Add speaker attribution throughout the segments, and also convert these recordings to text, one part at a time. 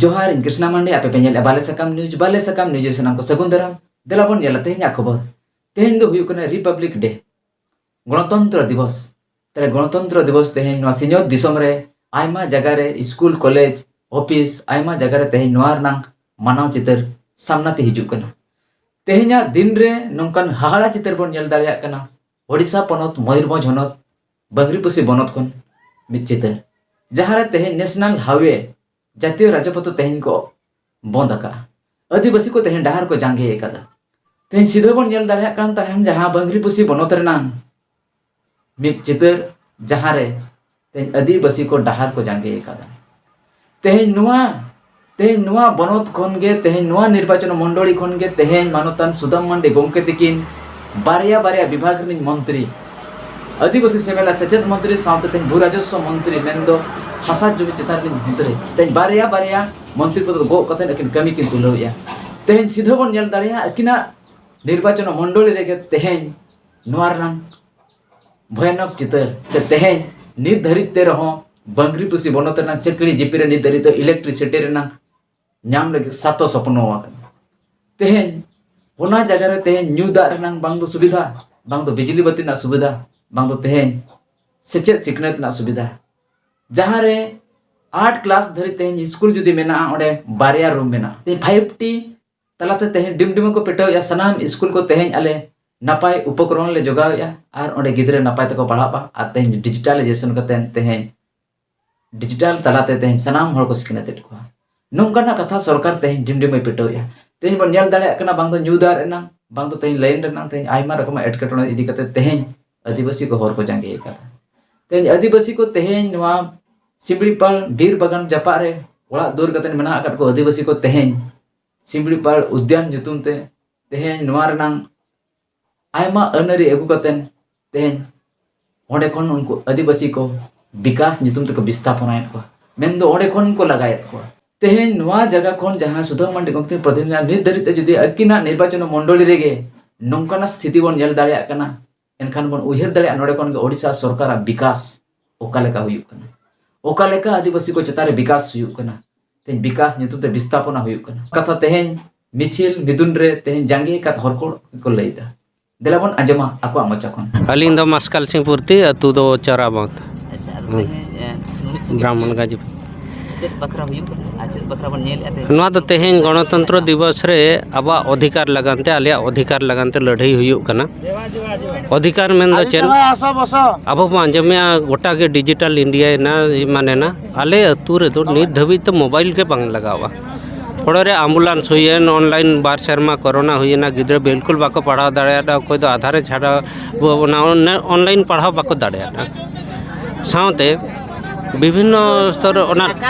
Speaker 1: जोहार इन कृष्णा मांडे आपे पेंजल बाले सकम न्यूज सनाम को सगुन दाराम देलाबन नेला तेहें खबर तेहें दो हुयु कना रिपब्लिक डे गणतंत्र दिवस तेरे गणतंत्र दिवस तेहें नवा सिनियर दिसम रे आयमा जगह रे स्कूल कॉलेज ऑफिस आयमा जगह रे तेहें नवा रनांग मानव चितर सामना ते हिजु कना तेहें दिन रे नंकन हाहाड़ा चितर बन नेल दाड़िया कना ओडिशा पनत मयूरभंज हनत बंगरीपुसी बनत कोन मिद चितर जहां रे तेहें नेशनल हाईवे जातीय राजपथ तेहें को बंद आका आदिवासी को तेहें डहार को जांगे एकादा तेहें सीधा बन नेल दाड़िया कान ताहें जहां बंगरीपुसी बनत रेनांग मिद चितर जहां रे तेहें आदिवासी को डहार को जांगे एकादा तेहें नुआ बनत खनगे तेहें नुआ निर्वाचन मंडली खनगे तेहें मानतान सुदाम मांडे गोमके तिकिन बारिया विभाग रिन मंत्री आदिवासी सेमेला सेचेत मंत्री साउते तेहें भू राजस्व मंत्री मेनदो हासा जुबी चितार रिन मंत्री तेहें बारिया मंत्री पद गो कते अकिन कमी किन तुलौया तेहें सीधा बन नेल दाड़िया अकिना निर्वाचन मंडली रेगे तेहें नुआ रनांग भयानक चितर चे तेहें नित धरित ते रहो बंगरीपुसी बनत रनांग चकड़ी जिपिरे नित धरित इलेक्ट्रिसिटी रनांग नाम लगे सातो सपनो तेहें ओना जगह रे तेहें न्यू दा रनांग बांग दो सुविधा बांग दो बिजली बत्ती ना सुविधा बांग दो तेहें सेचेत सिकनत ना सुविधा जहां रे 8 क्लास धरि तेहें स्कूल जुदी मेना ओडे बारिया रूम मेना तेहें 5T तलाते तेहें डिमडिम को पेटाव या सनाम स्कूल को तेहें आले नापाय उपकरण ले जोगाव या आर ओडे गिद्रे नापाय तको पढ़ाबा आ तेहें डिजिटलाइजेशन कते तेहें डिजिटल तलाते तेहें सनाम हर को सिकनत को नोंकाना कथा सरकार तेहें डिमडिम पेटाव या तेहें बन नेल दाड़िया कना बांग दो न्यू दा रेनांग बांग दो तेहें लाइन रेनांग तेहें आयमा रकम एटकेटोना इदी कते तेहें आदिवासी को हर को जांगे एकादा तेहें आदिवासी को तेहें नवा सिमड़ीपाल बीर बागान जापा रे ओड़ा दूर कते मेना आकात को आदिवासी को तेहें सिमड़ीपाल उद्यान nyutum ते तेहें नवा रेनांग आयमा अनरी अगु कते तेहें ओंडे खन उनको आदिवासी को विकास nyutum ते को विस्थापनायत को मेनदो ओंडे खन को लगायत को तेहें नवा जगह खन जहां सुदाम मांडे गंगती प्रतिनिधि निर्धारित जुदी अकिना निर्वाचन मंडली रेगे नंकाना स्थिति बन नेल दाड़िया कना एनखान बन उयहर दाड़िया नोडे खन ओडिशा सरकार विकास ओकालेका हुयुक कना ओकालेका आदिवासी को चतारे विकास हुयुक कना तेहें विकास nyutum ते विस्थापना हुयुक कना कथा तेहें मिचिल मिदुन रे तेहें जांगे का हर को लैदा देलाबन आजमा आको मचा खन
Speaker 2: अलिंग दो मस्कल सिंह पूर्ति अतु दो चराबत ब्राह्मण गाजी
Speaker 1: चेत बकरा हुयुक आ चेत बकरा बन नेल आते
Speaker 2: नवा तो तेहें गणतंत्र दिवस रे आबा अधिकार लगानते आलिया अधिकार लगानते लड़ाई हुयुक कना अधिकार मेन दो चेन अब आंजमिया गोटा के डिजिटल इंडिया ना माने ना आले अतु रे दो नित धबी तो मोबाइल के बांग लगावा थोड़े रे एम्बुलेंस हुईन ऑनलाइन बार शर्मा कोरोना हुईना गिद्रे बिल्कुल बाको पढ़ाव दाड़िया कोई तो आधार छाड़ा ऑनलाइन पढ़ाव बाको दाड़िया साउते विभिन्न स्तर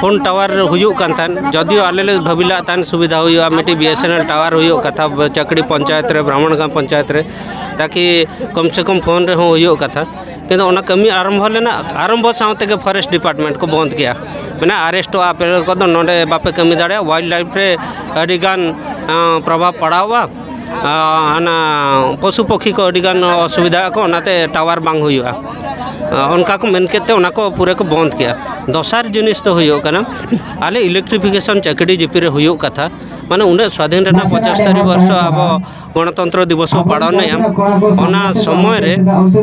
Speaker 2: फोन टावर हुयुक कान थान जदियो आले भाविला तान सुविधा हुआ मिट्टी BSNL टावर हुयुक कथा चकड़ी पंचायत रे ब्राह्मण गांव पंचायत रे ताकि कम से कम फोन रे हुयुक कथा किंतु ओना कमी आरंभ लेना आरंभ साउते के फॉरेस्ट डिपार्टमेंट को बंद किया मैंने अरेस्ट आपे को दो नोडे बापे कमी दाड़े वाइल्ड लाइफ रे अडिगान प्रभाव पड़ावा आना पशु पक्षी को अडिगान असुविधा को ओनाते टावर बांग हुयुआ उनका को मेन केते उना को पूरे को बंद किया दोसार जिनिस तो हुयुक कना आले इलेक्ट्रिफिकेशन चकड़ी जिपिरे हुयुक कथा माने उन्हें स्वाधीन रेना 75 वर्ष अब गणतंत्र दिवस पाड़ने ओना समय रे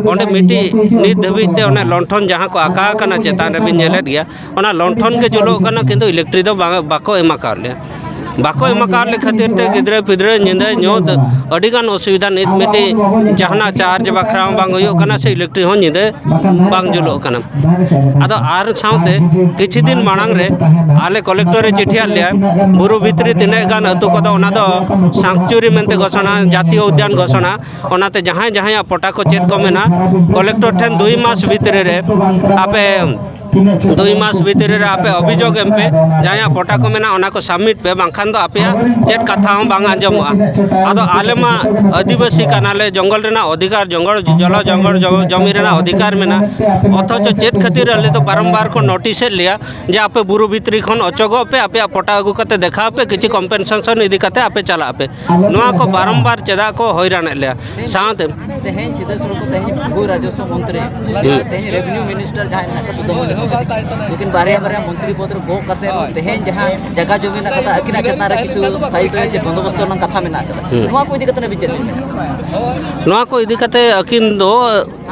Speaker 2: ओंडे मिट्टी नित धबिते ओना लंठन जहां को आका कना चेतान रे बिन नेले गया ओना लंठन के जुलो कना किंतु इलेक्ट्रिक दो बाको एमा करले बाको एमाकार खातिर ते गिद्रे पिद्रे निंदे ñोद अडिगान असुविधा नित मिट्टी जहाना चार्ज बखरा बांग हुयुक कना से इलेक्ट्रिक हो निंदे बांग जुलो कना आदो आर साउते किछि दिन मांग रे आले कलेक्टर रे चिठिया लिया बुरु भितरी तिने गान अतु को दो ओना दो सांक्चुरी मेनते घोषणा जातीय उद्यान घोषणा ओनाते जहां जहां पटा को चेत को मेना कलेक्टर ठेन 2 मास भितरे रे आपे 2 मास भितर रे आपे अभियोग एमपे जहां पटा को मेना ओना को सबमिट पे बांखान दो आपे चेत कथा हम बांग आंजमवा आदो आलेमा आदिवासी कानाले जंगल रेना अधिकार जंगल जल जंगल जमी रेना अधिकार मेना अथच चेत खातिर हले तो बारंबार को नोटिस लिया जे आपे बुरु भितरी खन अचगो पे आपे पटा अगु कते देखा पे किछि कम्पेनसेशन इदी कते आपे चला पे नोआ को बारंबार चेदा को हैरान लिया साथ
Speaker 1: तेहें सीधा सड़क तेहें भू राजस्व मंत्री तेहें रेवेन्यू मिनिस्टर जहां ना सुदमोली लेकिन बारे मंत्री पद रे गो करते तेहेन जहां जगह जमीन कथा अकिना चेतना रे किछु स्थायी जे बंदोबस्त रन कथा मेना नोआ को इदी कते बिचेत
Speaker 2: नोआ को इदी कते अकिन दो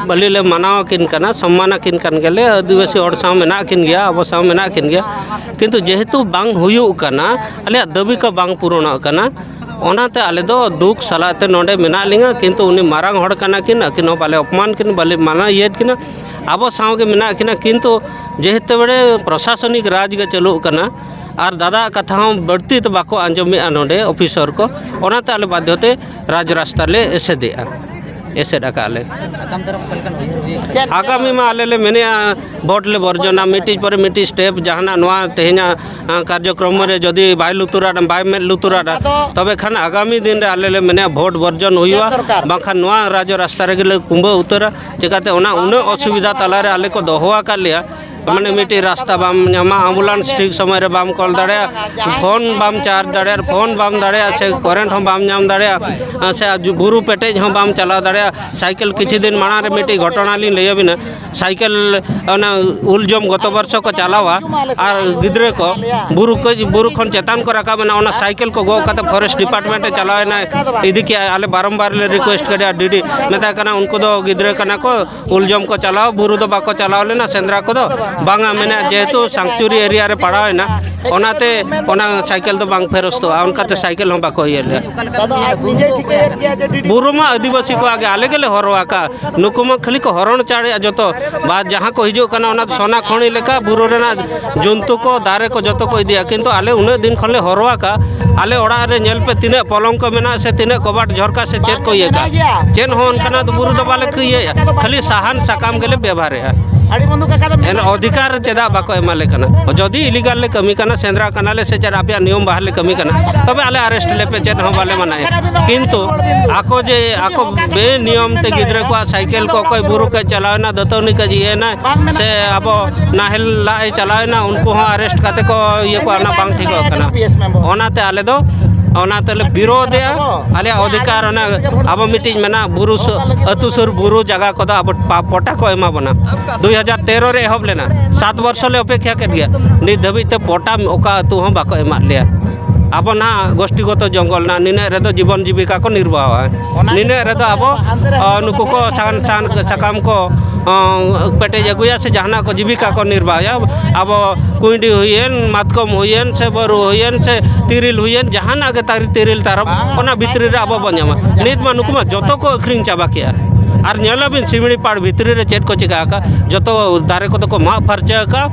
Speaker 2: बलि ले मनाव किन कना सम्मान किन कन गेले आदिवासी हड़ साव मेना किन गया अब साव मेना किन गया किंतु जेहेतु बांग हुयु कना अले दाबी को बांग पूरण कना ओनाते आले दो दुख सलाते नोडे मेना लिंगा किंतु उनी मारांग हड़ कना किन अकिन बाले अपमान किन बाले माना येत किन अब साव के मेना किन किंतु जेहेतु बड़े प्रशासनिक राज के चलु कना और दादा कथा हम बढ़ती तो बाको आंजमे नोडे ऑफिसर को ओनाते आले बाध्यते राज रास्ता ले एसे डाकाले आगामी में आले मेने भोट ले बर्जना मिटिज पर मिटिज स्टेप जहाना नोआ तेहना कार्यक्रम रे जदि बाय लुतुरा बाय में लुतुरा तबे खान आगामी दिन रे आले मेने भोट बर्जन हुआ बाखान नोआ राज रास्ता रे गेले कुंभ उतरा चिकाते ओना उन असुविधा ताला रे आले को दोहवा का लिया माने मिटी रास्ता बाम नामा एम्बुलेंस ठीक समय रे बाम कॉल दाड़े फोन बाम चार्ज दाड़े फोन बाम दाड़े से करेंट हम बाम नाम दाड़े से बुरु पेटेज हम बाम चला दाड़े साइकिल किछि दिन माना रे मिटी घटना ली लय बिना साइकिल ओना उलजम गत वर्ष को चलावा और गिद्रे को बुरु खन चेतान को रखा बना ओना साइकिल को गो कते फॉरेस्ट डिपार्टमेंट चलावे ना इदी के आले बारंबार ले रिक्वेस्ट करे डीडी मेता कना उनको दो गिद्रे कना को उलजम को चलाओ बुरु दो बाको चलाओ लेना सेंद्रा को दो बांगा मेना जेहेतु सांगचुरी एरिया रे पड़ावे ना ओनाते ओना साइकिल दो बांग फेरस्तो उनकाते साइकिल हम बाको येले बुरुमा आदिवासी को आगे आले गेले हरवा का नुकुमा खाली को हरण चाड़े जतो बाद जहां को हिजो कना ओना सोना खणी लेका बुरु रेना जंतु को दारे को जतो को इदिया किंतु आले उन दिन खले हरवा का आले ओड़ा रे नेल पे तिने पलंग को मेना से तिने कबाट झरका से चेत को ये का चेन हो उनकना तो बुरु दो बाले को ये खाली साहन सकाम गेले व्यवहार है एन अधिकार चेदा बाको एमाले कना जदि इलीगल ले कमी कना सेंद्रा कना ले से चरा आपया नियम बाहर ले कमी कना तबे आले अरेस्ट ले पे चेन हो बाले मनाए किंतु आको जे आको बे नियम ते गिद्रे को साइकिल को कोई बुरु के चलावे ना दतौनी के जी ना से अब नाहेल लाई चलावे ना उनको हो अरेस्ट काते को ये को ना बांग ठीक कना ओनाते आले दो ओनाते विरोध आले अधिकार अब मिटिज मेना बुरु अतु सुर बुरु जगह को अब पटा को एमा बना 2013 रे एहब लेना 7 वर्ष ले अपेक्षा कर गया नित धबिते पटा ओका अतु हम बाको एमा लिया अब ना गोष्ठीगत जंगल ना निने रे जीवन जीविका को निर्वाह निने रे अब नुकु को सान सान सकाम को पेटेज अगुया से जहाना को जीविका को निर्वाह अब कुंडी हुईन मातकम हुईन से बरु हुईन से तिरिल हुईन जहाना के तिरिल तारब ओना भितरी रे अब बन्यामा नित मा नुकुमा जतो को अखरिंग चाबा किया और नेलबिन सिमड़ी पाड़ भितरी रे चेत को चिका का जतो दारे को तो को मा फरचा का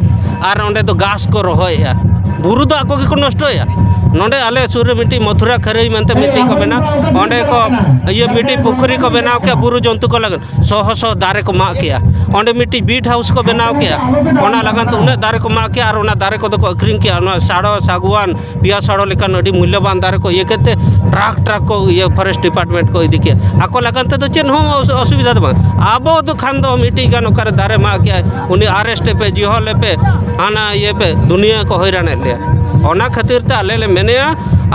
Speaker 2: और ओंडे तो घास को रोहया बुरु दो आको को नष्टया नोडे आले सुर मिट्टी मथुरा खरई मनते मिट्टी को बना ओंडे को ये मिट्टी पुखरी को बनाव के बुरु जंतु को लगन 100 दारे को मा किया ओंडे मिट्टी बीट हाउस को बनाव किया ओना लगन तो उन्हें दारे को मा किया और ओना दारे को तो अखरिंग किया ओना साड़ो सागवान पिया साड़ो लेकिन अड़ी मूल्यवान दारे को ये कहते ट्रक को ये फॉरेस्ट डिपार्टमेंट को इदी किया आको लगन तो चेन हम असुविधा दो अब तो खान दो मिट्टी गान ओकर दारे मा किया उन्हें अरेस्ट पे जिहल पे आना ये पे दुनिया को हैरान लिया ओना खातिर ते आले ले मेनेया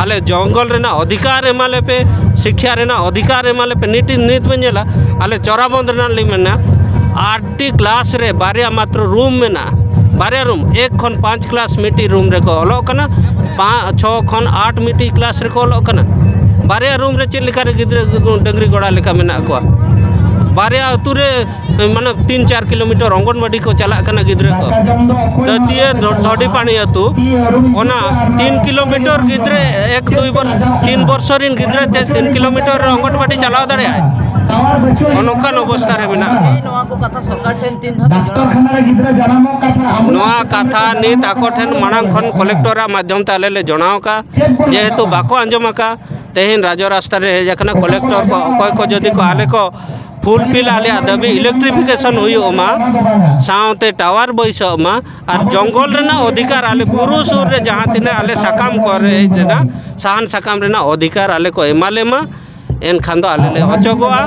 Speaker 2: आले जंगल रेना अधिकार एमाले पे शिक्षा रेना अधिकार एमाले पे नीत में नेला आले चौराबंद रेना ली मेना 8 क्लास रे बारिया मात्र रूम मेना बारिया रूम 1 खन 5 क्लास मिट्टी रूम रे को ओलो कना 6 खन 8 मिट्टी क्लास रे को ओलो कना बारिया रूम रे चेल लेखा रे गिद्रे डंगरी गोड़ा लेखा मेना को बारिया अतु रे माने 3-4 किलोमीटर अंगनवाड़ी को चला कना गिद्रे को दतिये धोडी पानी अतु ओना 3 किलोमीटर गिद्रे 1-2 वर्ष रिन गिद्रे 3 किलोमीटर अंगनवाड़ी चलाव दाड़े अनोखान अवस्था रे मेना नोआ को कथा सरकार ठेन 3 नोआ कथा नित आको ठेन मांग खन कलेक्टर माध्यम ते आले ले जणाव का जेहेतु बाको अंजम का तेहिन राज रास्ता रे जखना कलेक्टर को कोय को जदी को आले को फुलफिल आले दाबी इलेक्ट्रिफिकेशन हुईमा साउते टावर बैसमा और जंगल रेना अधिकार आले बुरु सुर रे जहाँ तिने आले सकाम करे रेना साहन सकाम रेना अधिकार आले को एमाले मा एनखान दो आले ले अचगोआ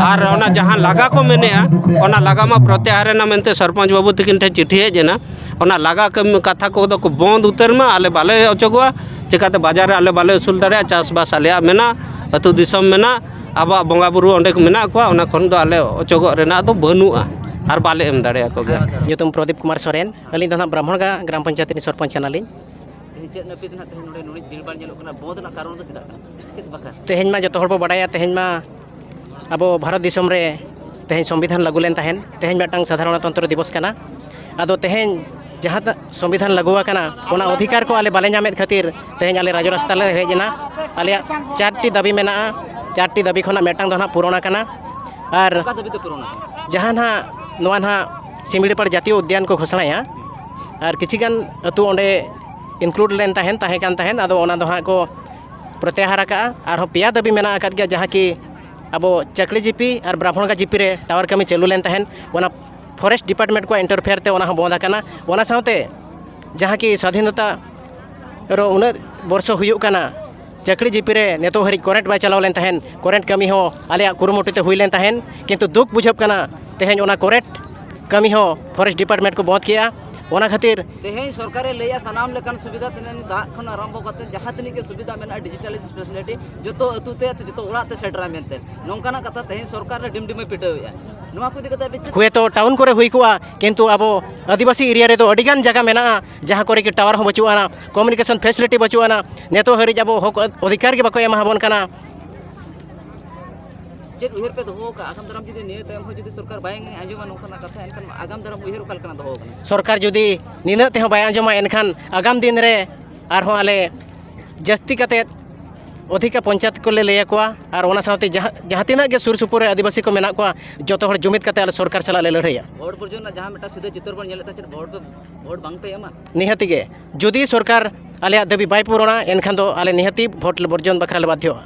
Speaker 2: और ओना जहाँ लगा को मेनेआ ओना लगा मा प्रत्याहार ना मेनते सरपंच बाबू तकिन ठे चिट्ठी हेजना ओना लगा कथा को दो को बंद उतर मा आले बाले अचगोआ चिकाते बाजार आले बाले उसूल दाड़े चाष बास आले मेना अतु दिसम मेना अब बंगा बुरु ओंडे को मेना को ओना खन दो आले अचगो रेना दो बनुआ आर बाले एम दाड़े को गया
Speaker 3: ᱧᱩᱛᱩᱢ ᱯᱨᱚᱫᱤᱯ ᱠᱩᱢᱟᱨ ᱥᱚᱨᱮᱱ ᱟᱹᱞᱤᱧ ᱫᱚ ᱱᱟᱦᱟᱜ ᱵᱨᱟᱦᱢᱚᱬᱜᱟ ᱜᱨᱟᱢ ᱯᱚᱧᱪᱟᱭᱮᱛ ᱨᱤᱱ ᱥᱚᱨᱯᱚᱧᱪ ᱠᱟᱱᱟᱞᱤᱧ
Speaker 1: ᱪᱮᱫ ᱱᱟᱹᱯᱤᱛ ᱱᱟᱜ ᱛᱮᱦᱮᱧ ᱱᱚᱰᱮ ᱱᱩᱱᱤ ᱵᱤᱨᱵᱟᱲ ᱧᱮᱞᱚᱜ ᱠᱟᱱᱟ ᱵᱚᱸᱫ ᱨᱮᱱᱟᱜ ᱠᱟᱨᱚᱱ ᱫᱚ ᱪᱮᱫᱟᱜ ᱠᱟᱱᱟ ᱪᱮᱫ ᱵᱟᱠᱷᱨᱟ
Speaker 3: ᱛᱮᱦᱮᱧ ᱢᱟ ᱡᱚᱛᱚ ᱦᱚᱲ ᱵᱚ ᱵᱟᱰᱟᱭᱟ ᱛᱮᱦᱮᱧ ᱢᱟ ᱟᱵᱚ ᱵᱷᱟᱨᱚᱛ ᱫᱤᱥᱚᱢ ᱨᱮ ᱛᱮᱦᱮᱧ ᱥᱚᱝᱵᱤᱫᱷᱟᱱ ᱞᱟᱹᱜᱩ ᱞᱮᱱ ᱛᱟᱦᱮᱱ ᱛᱮᱦᱮᱧ ᱢᱤᱫᱴᱟᱝ ᱥᱟᱫᱷᱟᱨᱚᱱᱛᱚᱱᱛᱨᱚ ᱫᱤᱵᱚᱥ ᱠᱟᱱᱟ ᱟᱫᱚ ᱛᱮᱦᱮᱧ ᱡᱟᱦᱟᱸ ᱥᱚᱝᱵᱤᱫᱷᱟᱱ ᱞᱟᱹᱜᱩ ᱟᱠᱟᱱᱟ ᱚᱱᱟ ᱚᱫᱷᱤᱠᱟᱨ ᱠᱚ ᱟᱞᱮ ᱵᱟᱞᱮ ᱧᱟᱢᱮᱫ ᱠᱷᱟᱹᱛᱤᱨ ᱛᱮᱦᱮᱧ ᱟᱞᱮ ᱨᱟᱡᱽ ᱨᱟᱥᱛᱟ ᱞᱮ ᱦᱮᱡ ᱮᱱᱟ ᱟᱞᱮᱭᱟᱜ 4ᱴᱤ ᱫᱟᱹᱵᱤ ᱢᱮᱱᱟᱜᱼᱟ 4ᱴᱤ ᱫᱟᱹᱵᱤ ᱠᱷᱚᱱᱟᱜ ᱢᱤᱫᱴᱟᱝ ᱫᱚ ᱱᱟᱦᱟᱜ ᱯᱩᱨᱚᱱ ᱟᱠᱟᱱᱟ ᱟᱨ
Speaker 1: ᱚᱠᱟ ᱫᱟᱹᱵᱤ ᱫᱚ ᱯᱩᱨᱚᱱ
Speaker 3: ᱡᱟᱦᱟᱸ ᱱᱟᱦᱟᱜ ᱱᱚᱣᱟ ᱱᱟᱦᱟᱜ ᱥᱤᱢᱲᱤᱯᱟᱲ ᱡᱟᱛᱤᱭᱚ ᱩᱫᱽᱫᱟᱱ ᱠᱚ ᱜᱷᱳᱥᱚᱱᱟᱭᱟ ᱟᱨ ᱠᱤᱪᱷᱤᱜᱟᱱ ᱟᱹᱛᱩ ᱚᱸᱰे ᱤᱱᱠᱞᱩᱰ ᱞᱮᱱ ᱛᱟᱦᱮᱸ ᱠᱟᱱ ᱛᱟᱦᱮᱸ ᱟᱫᱚ ᱚᱱᱟ ᱫᱚ ᱦᱟᱸᱜ ᱠᱚ ᱯᱨᱚᱛयाᱦᱟᱨ ᱟᱠᱟᱜᱼᱟ ᱟᱨᱦᱚᱸ ᱯᱮᱭᱟ ᱫᱟᱹᱵᱤ ᱢᱮᱱᱟᱜ ᱟᱠᱟᱫ ᱜᱮᱭᱟ ᱡᱟᱦᱟᱸ ᱠᱤ ᱟᱵᱚ ᱪᱟᱠᱲᱤ ᱡᱤᱯᱤ ᱟᱨ ᱵᱨᱟᱦᱢᱚᱬᱜᱟ ᱡᱤᱯᱤ ᱨᱮ ᱴᱟᱣᱟᱨ ᱠᱟᱹᱢᱤ ᱪᱟᱹᱞᱩ ᱞᱮᱱ ᱛᱟᱦᱮᱸ ᱚᱱᱟ ᱯᱷᱚᱨᱮᱥᱴ ᱰᱤᱯᱟᱨᱴᱢᱮᱱᱴ ᱠᱚ ᱤᱱᱴᱟᱨᱯᱷᱮᱭᱟᱨ ᱛᱮ ᱚᱱᱟ ᱦᱚᱸ ᱵᱚᱱᱫ ᱟᱠᱟᱱᱟ ᱚᱱᱟ ᱥᱟᱶᱛᱮ ᱡᱟᱦᱟᱸ ᱠᱤ ᱥᱟᱫᱷᱤᱱᱚᱛᱟ ᱨᱚ ᱩᱱᱟᱹᱜ ᱵᱚᱨᱥᱚ ᱦᱩᱭᱩᱜ ᱠᱟᱱᱟ ᱪᱟᱠᱲᱤ ᱡᱤᱯᱤ ᱨᱮ ᱱᱤᱛᱚᱜ ᱦᱟᱹᱨᱤᱡ ᱠᱚᱨᱮᱱᱴ ᱵᱟᱭ ᱪᱟᱞᱟᱣ ᱞᱮᱱ ᱛᱟᱦᱮᱸ ᱠᱚᱨᱮᱱᱴ ᱠᱟᱹᱢᱤ ᱦᱚᱸ ᱟᱞᱮᱭᱟᱜ ᱠᱩᱨᱩᱢᱩᱴᱩ ᱛᱮ ᱦᱩᱭ ᱞᱮᱱ ᱛᱟᱦᱮᱸ ᱠᱤᱱᱛᱩ ᱫᱩᱠ ᱵᱩᱡᱷᱟᱹᱜ ᱠᱟᱱᱟ ᱛᱮᱦᱮᱧ ᱚᱱᱟ ᱠᱚᱨᱮᱱᱴ ᱠᱟᱹᱢᱤ ᱦᱚᱸ ᱯᱷᱚᱨᱮᱥᱴ ᱰᱤᱯᱟᱨᱴᱢᱮᱱᱴ ᱠᱚ ᱵᱚᱱᱫ ᱠᱮᱜᱼᱟ ᱚᱱᱟ ᱠᱷᱟᱹᱛᱤर
Speaker 1: ᱛᱮᱦᱮᱧ ᱥᱚᱨᱠᱟᱨᱮ ᱞᱟᱹᱭᱟ ᱥᱟᱱᱟᱢ ᱞᱮᱠᱟᱱ ᱥᱩᱵᱤᱫᱷᱟ ᱛᱮᱱᱟᱜ ᱫᱟᱜ ᱠᱷᱚᱱ ᱟᱨᱟᱢᱵᱷᱚ ᱠᱟᱛᱮ ᱡᱟᱦᱟᱸ ᱛᱤᱱᱟᱹᱜ ᱜᱮ ᱥᱩᱵᱤᱫᱷᱟ ᱢᱮᱱᱟᱜᱼᱟ ᱰᱤᱡᱤᱴᱟᱞᱟइज ᱯᱷᱮᱥᱤलिटी ᱡᱚᱛᱚ ᱟᱹᱛᱩ ᱛᱮ ᱡᱚᱛᱚ ᱚᱲᱟᱜ ᱛᱮ ᱥᱮᱴᱮᱨᱟ ᱢᱮᱱᱛᱮ ᱱᱚᱝᱠᱟᱱᱟᱜ ᱠᱟᱛᱷᱟ ᱛᱮᱦᱮᱧ ᱥᱚᱨᱠᱟᱨ ᱨᱮ ᱰᱤᱢᱰᱤᱢᱮ ᱯᱤᱴᱟᱹᱣᱮᱜᱼᱟ ᱱᱚᱣᱟ ᱠᱚ ᱤᱫᱤ ᱠᱟᱛᱮ
Speaker 3: ᱦᱩᱭᱛᱚ ᱴᱟউᱱ ᱠᱚᱨᱮ ᱦᱩᱭ ᱠᱚᱜᱼᱟ ᱠᱤᱱᱛᱩ ᱟᱵᱚ ᱟᱹᱫᱤᱵᱟᱹᱥᱤ ᱮᱨᱤᱭᱟ ᱨᱮᱫᱚ ᱟᱹᱰᱤᱜᱟन ᱡᱟᱭᱜᱟ ᱢᱮᱱᱟᱜᱼᱟ ᱡᱟᱦᱟᱸ ᱠᱚᱨᱮ ᱜᱮ ᱴᱟᱣᱟᱨ ᱦᱚᱸ ᱵᱟᱹᱪᱩᱜᱼᱟ ᱠᱚᱢᱩᱱᱤᱠᱮᱥᱚᱱ ᱯᱷᱮᱥᱤलिटी ᱵᱟᱹᱪᱩᱜᱼᱟ ᱱᱤᱛᱚᱜ ᱦᱟᱹᱨᱤᱡ ᱟᱵᱚ ᱦᱚᱠ ᱚᱫᱷᱤᱠᱟᱨ ᱜᱮ ᱵᱟᱠᱚ ᱮᱢᱟᱵᱚᱱ ᱠᱟᱱᱟ
Speaker 1: ᱪᱮᱫ ᱩᱭᱦᱟᱹᱨ ᱯᱮ ᱫᱚᱦᱚ ᱠᱟᱜᱼᱟ ᱟᱜᱟᱢ ᱫᱟᱨᱟᱢ ᱡᱩᱫᱤ ᱱᱤᱭᱟᱹ ᱛᱟᱭᱚᱢ ᱦᱚᱸ ᱡᱩᱫᱤ ᱥᱚᱨᱠᱟর ᱵᱟᱭ ᱟᱸᱡᱚᱢᱟ ᱱᱚᱝᱠᱟᱱᱟᱜ ᱠᱟᱛᱷᱟ ᱮᱱᱠᱷᱟᱱ ᱟᱜᱟᱢ ᱫᱟᱨᱟᱢ ᱩᱭᱦᱟᱹᱨ ᱚᱠᱟ ᱞᱮᱠᱟᱱᱟᱜ ᱫᱚᱦᱚ ᱠᱟᱱᱟ
Speaker 3: ᱥᱚᱨᱠᱟর ᱡᱩᱫᱤ ᱱᱤᱱᱟᱹᱜ ᱛᱮᱦᱚᱸ ᱵᱟᱭ ᱟᱸᱡᱚᱢᱟ ᱮᱱᱠᱷᱟᱱ ᱟᱜᱟᱢ ᱫᱤᱱ ᱨᱮ ᱟᱨᱦᱚᱸ ᱟᱞᱮ ᱡᱟᱹᱥᱛᱤ ᱠᱟᱛᱮᱫ ᱚᱫᱷᱤᱠᱟ ᱯᱚᱧᱪᱟᱭᱮᱛ ᱠᱚᱞᱮ ᱞᱟᱹᱭ ᱟᱠᱚᱣᱟ ᱟᱨ ᱚᱱᱟ ᱥᱟᱶᱛᱮ ᱡᱟᱦᱟᱸ ᱛᱤᱱᱟᱹᱜ ᱜᱮ ᱥᱩᱨ ᱥᱩᱯᱩᱨ ᱨᱮ ᱟᱹᱫᱤᱵᱟᱹᱥᱤ ko ᱢᱮᱱᱟᱜ ᱠᱚᱣᱟ ᱡᱚᱛᱚ ᱦᱚᱲ ᱡᱩᱢᱤᱫ ᱠᱟᱛᱮ ᱟᱞᱮ ᱥᱚᱨᱠᱟর ᱥᱟᱞᱟᱜ ᱞᱮ ᱞᱟᱹᱲᱦᱟᱹᱭᱟ
Speaker 1: ᱵᱷᱳᱴ ᱯᱚᱨᱡᱚᱱᱛ ᱡᱟᱦᱟᱸ ᱢᱤᱫᱴᱟᱝ ᱥᱤᱫᱷᱟᱹ ᱪᱤᱛᱟᱹᱨ ᱵᱚᱱ ᱧᱮᱞᱮᱫ ᱪᱮᱫ ᱵᱷᱳᱴ ᱵᱟᱝ ᱯᱮ ᱮᱢᱟ
Speaker 3: ᱱᱤᱦᱟᱹᱛ ᱜᱮ ᱡᱩᱫᱤ ᱥᱚᱨᱠᱟর ᱟᱞᱮᱭᱟᱜ ᱫᱟᱹᱵᱤ ᱵᱟᱭ ᱯᱩᱨᱚᱱᱟ ᱮᱱᱠᱷᱟᱱ ᱫᱚ ᱟᱞᱮ ᱱᱤᱦᱟᱹᱛᱤ ᱵᱷᱳᱴ ᱵᱚᱨᱡᱚᱱ ᱵᱟᱠᱷᱨᱟ ᱞᱮ ᱵᱟᱫᱽᱫᱷᱚᱜᱼᱟ